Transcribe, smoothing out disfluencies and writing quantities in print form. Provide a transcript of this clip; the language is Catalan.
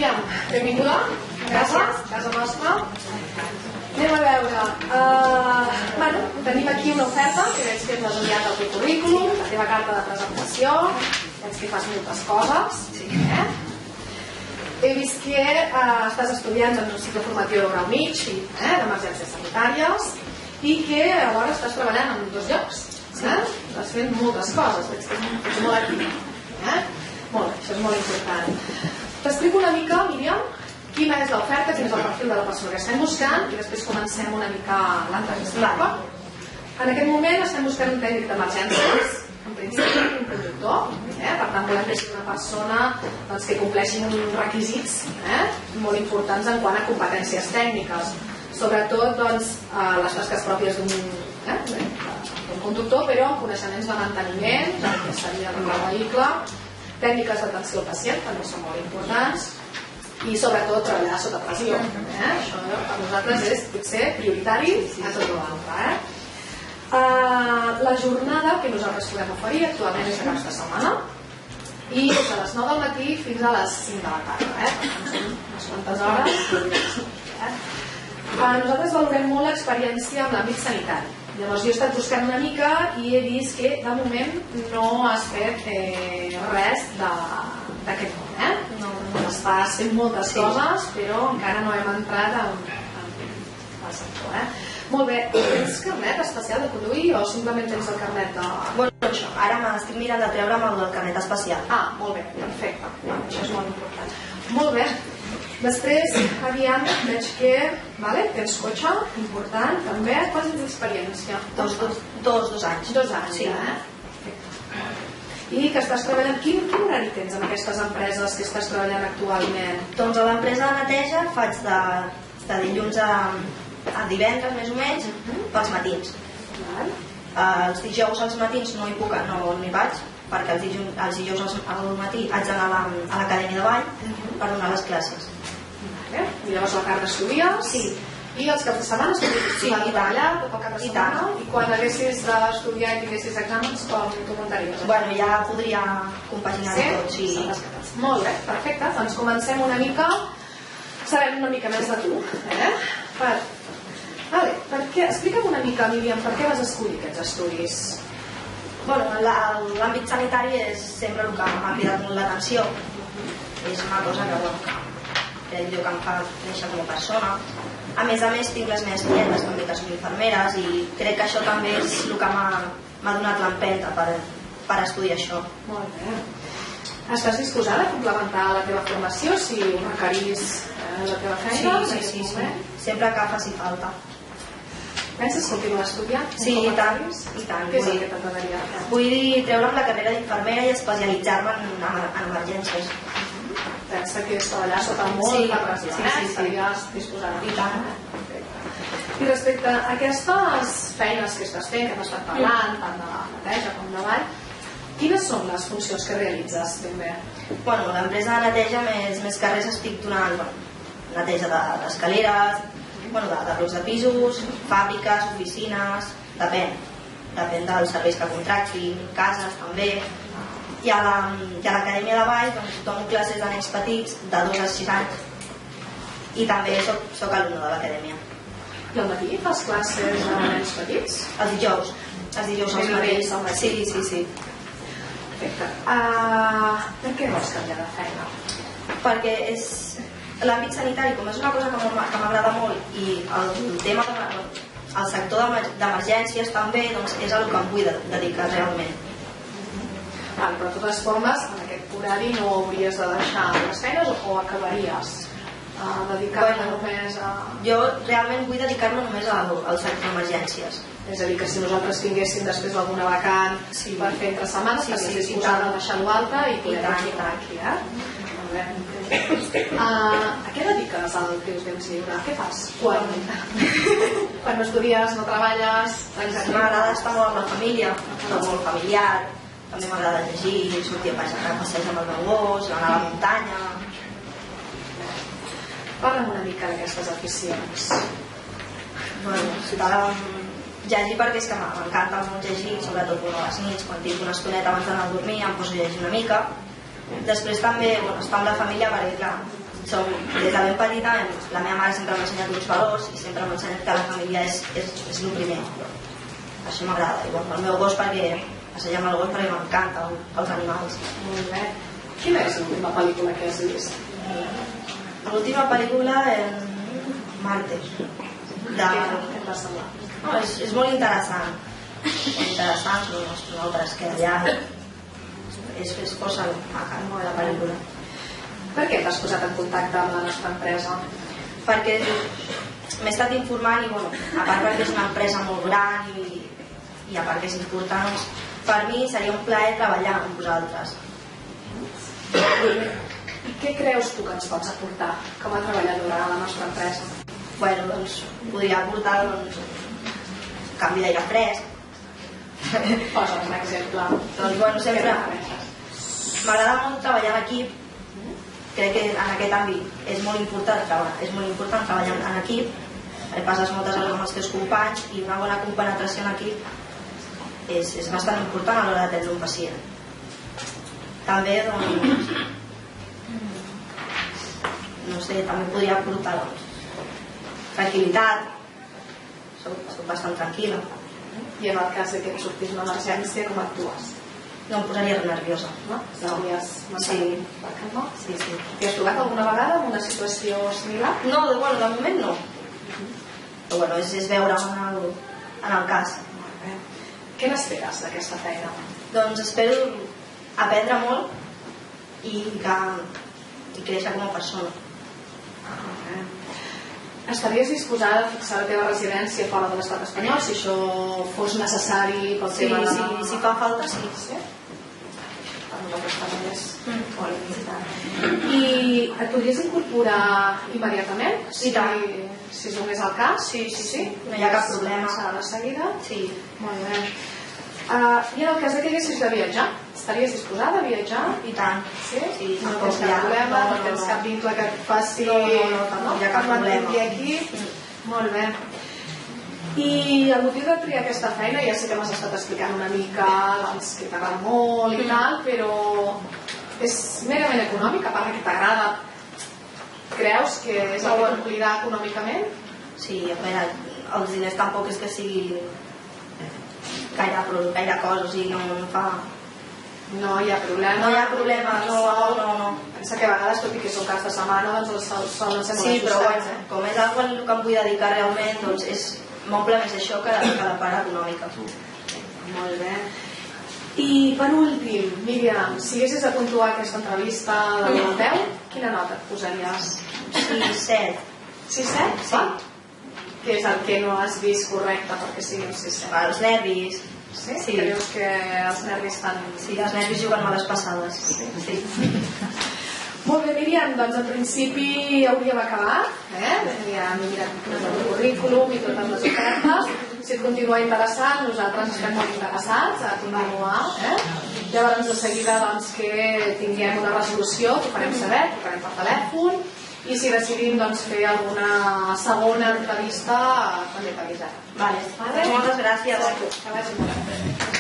Míriam, benvinguda. Gràcies. Casa nostra. Anem a veure. Tenim aquí una oferta que veig que m'has enviat el teu currículum, la teva carta de presentació. Veig que fas moltes coses. He vist que estàs estudiant en un cicle formatiu de grau mig d'emergències sanitàries i que alhora estàs treballant en 2 llocs. Estàs fent moltes coses. Veig que ets molt actiu. Molt bé, això és molt important. T'explico una mica, Míriam, quina és l'oferta, quin és el perfil de la persona que estem buscant i després comencem una mica l'entrevista. En aquest moment estem buscant un tècnic d'emergències, en principi un conductor, per tant volem que sigui una persona que compleixi uns requisits molt importants en quant a competències tècniques, sobretot les tasques pròpies d'un conductor, però amb coneixements de manteniment, que seria del vehicle, tècniques d'atenció al pacient, també són molt importants, i sobretot treballar sota pressió. Això per nosaltres és potser prioritari a tot l'altre. La jornada que nosaltres podem oferir actualment és de caps de setmana i és de les 9 del matí fins a les 5 de la tarda. Unes quantes hores. Nosaltres valorem molt l'experiència en l'àmbit sanitari. Llavors jo he estat buscant una mica i he vist que de moment no has fet res d'aquest món. Estàs fent moltes coses, però encara no hem entrat al sector. Molt bé, tens carnet especial de conduir o simplement tens el carnet de... Bueno, ara m'estic mirant de treure'm el carnet especial. Molt bé, perfecte. Això és molt important. Molt bé. Després, aviam, veig que tens cotxe, important, també. Quants anys d'experiència? Dos anys. 2 anys, sí. I que estàs treballant, quin horari tens en aquestes empreses que estàs treballant actualment? Doncs a l'empresa de neteja faig de dilluns a divendres, més o menys, pels matins. Els dijous als matins no hi vaig, perquè els dijous al matí haig d'anar a l'acadèmia de ball per donar les classes. I llavors la tarda estudies? Sí. I els caps de setmana estudies treballar tot el cap de setmana? I quan haguessis d'estudiar i tinguessis exàmens, com t'ho muntaries? Bueno, ja podria compaginar-ho tot, sí. Molt bé, perfecte. Doncs comencem una mica, sabem una mica més de tu. Explica'm una mica, Míriam, per què vas escollir aquests estudis? Bueno, l'àmbit sanitari és sempre el que m'ha cridat molt l'atenció. És una cosa que crec jo que em fa créixer com a persona. A més, tinc les meves clientes també que són infermeres i crec que això també és el que m'ha donat l'empenta per estudiar això. Molt bé. Estàs disposada a complementar la teva formació si ho requerís la teva feina? Sí. Sempre que faci falta. Penses continuar estudiant? Sí, i tant. Què és el que t'agradaria? Vull treure'm la carrera d'infermera i especialitzar-me en emergències. Pensa que és treballar sota molta pressió, estaries disposada. I tant. I respecte a aquestes feines que estàs fent, que t'has estat parlant, tant de la neteja com de ball, quines són les funcions que realitzes ben bé? Bueno, l'empresa de neteja més que res estic donant neteja d'escaleres, de blocs de pisos, fàbriques, oficines, depèn dels serveis que contractin, cases també. I a l'acadèmia de ball dono classes de nens petits de 2 a 6 anys i també soc alumne de l'acadèmia. I al matí fas classes de nens petits? Els dijous als matins. Sí. Perfecte. Per què vols canviar de feina? Perquè l'àmbit sanitari, com és una cosa que m'agrada molt i el tema el sector d'emergències també és el que em vull dedicar realment. Però de totes formes, en aquest horari no hauries de deixar les feines o acabaries dedicar-te només a... Jo realment vull dedicar-me només al sector d'emergències. És a dir, que si nosaltres tinguéssim després alguna vacant per fer entre setmanes, estaries disposada a deixar-ho altre i poder dedicar aquí. A què dediques el teu temps lliure? Què fas? Quan no estudies, no treballes? M'agrada estar molt amb la família, molt familiar. També m'agrada llegir, sortir a passeig amb el meu gos, anar a la muntanya. Parla'm una mica d'aquestes aficions. Llegir perquè és que m'encanta molt llegir, sobretot a les nits, quan tinc una estoneta abans d'anar a dormir, em poso a llegir una mica. Després també estar amb la família perquè, clar, Des de ben petita, la meva mare sempre m'ha ensenyat uns valors i sempre m'ha ensenyat que la família és el primer. Això m'agrada. El meu gos perquè passejar amb el gos perquè m'encanta els animals. Molt bé. Quina és l'última pel·lícula que has vist? L'última pel·lícula és Marte. Què et va semblar? És molt interessant. Molt interessant, no altres que allà. És força maca, la pel·lícula. Per què t'has posat en contacte amb la nostra empresa? Perquè m'he estat informant i, a part perquè és una empresa molt gran i a part que és important, per mi seria un plaer treballar amb vosaltres. I què creus tu que ens pots aportar com a treballadora a la nostra empresa? Podria aportar canvi d'aire fresc. Posa'm un exemple. Sempre m'agrada molt treballar en equip. Crec que en aquest àmbit és molt important treballar en equip, passes moltes hores amb els teus companys i una bona compenetració en equip és bastant important a l'hora d'atendre un pacient. També, també podria aportar tranquil·litat, soc bastant tranquil·la. I en el cas que et sortís una emergència, com actues? No em posaria nerviosa. No? Estaries mantenint la calma? Sí. T'hi has trobat alguna vegada en una situació similar? No, de moment no. Però és veure'm en el cas. Què n'esperes d'aquesta feina? Doncs espero aprendre molt i créixer com a persona. Estaries disposada a fixar la teva residència fora de l'estat espanyol si això fos necessari pel tema de... Sí, si fa falta, sí. Per nosaltres també és molt limitat. I et podries incorporar immediatament? I tant. Si es donés el cas? Sí. No hi ha cap problema. De seguida? Sí. Molt bé. I en el cas que haguessis de viatjar, estaries disposada a viatjar? I tant. Sí? No tens cap problema, no tens cap vincle que et faci... No hi ha cap problema. Aquí? Molt bé. I el motiu de triar aquesta feina, ja sé que m'has estat explicant una mica que t'agrada molt i tal, però és merament econòmic, a part que t'agrada, creus que és el que t'omplirà econòmicament? Sí, a veure, els diners tampoc és que sigui gaire cosa, o sigui, no em fa... No hi ha problema. No hi ha problema, no. Pensa que a vegades, tot i que són caps de setmana, doncs els solen ser molt sí, però ajustats. Com és algo en el que em vull dedicar realment, doncs m'omple més això que la part econòmica. Molt bé. I per últim, Míriam, si haguessis de puntuar aquesta entrevista de 1 a 10, quina nota et posaries? 6-7. 6-7? Sí. Què és el que no has vist correcte perquè sigui un 6-7? Els nervis. Sí? Creus que els nervis estan... Sí, els nervis juguen males passades. Sí. Molt bé, Míriam, doncs en principi hauríem acabat. Ja m'he mirat el teu currículum i totes les ofertes. Si et continua interessant, nosaltres estem molt interessats a continuar. Llavors, de seguida que tinguem una resolució, t'ho farem saber, t'ho farem per telèfon, i si decidim fer alguna segona entrevista, també t'avisarem. Vale. Moltes gràcies. Que vagi molt bé.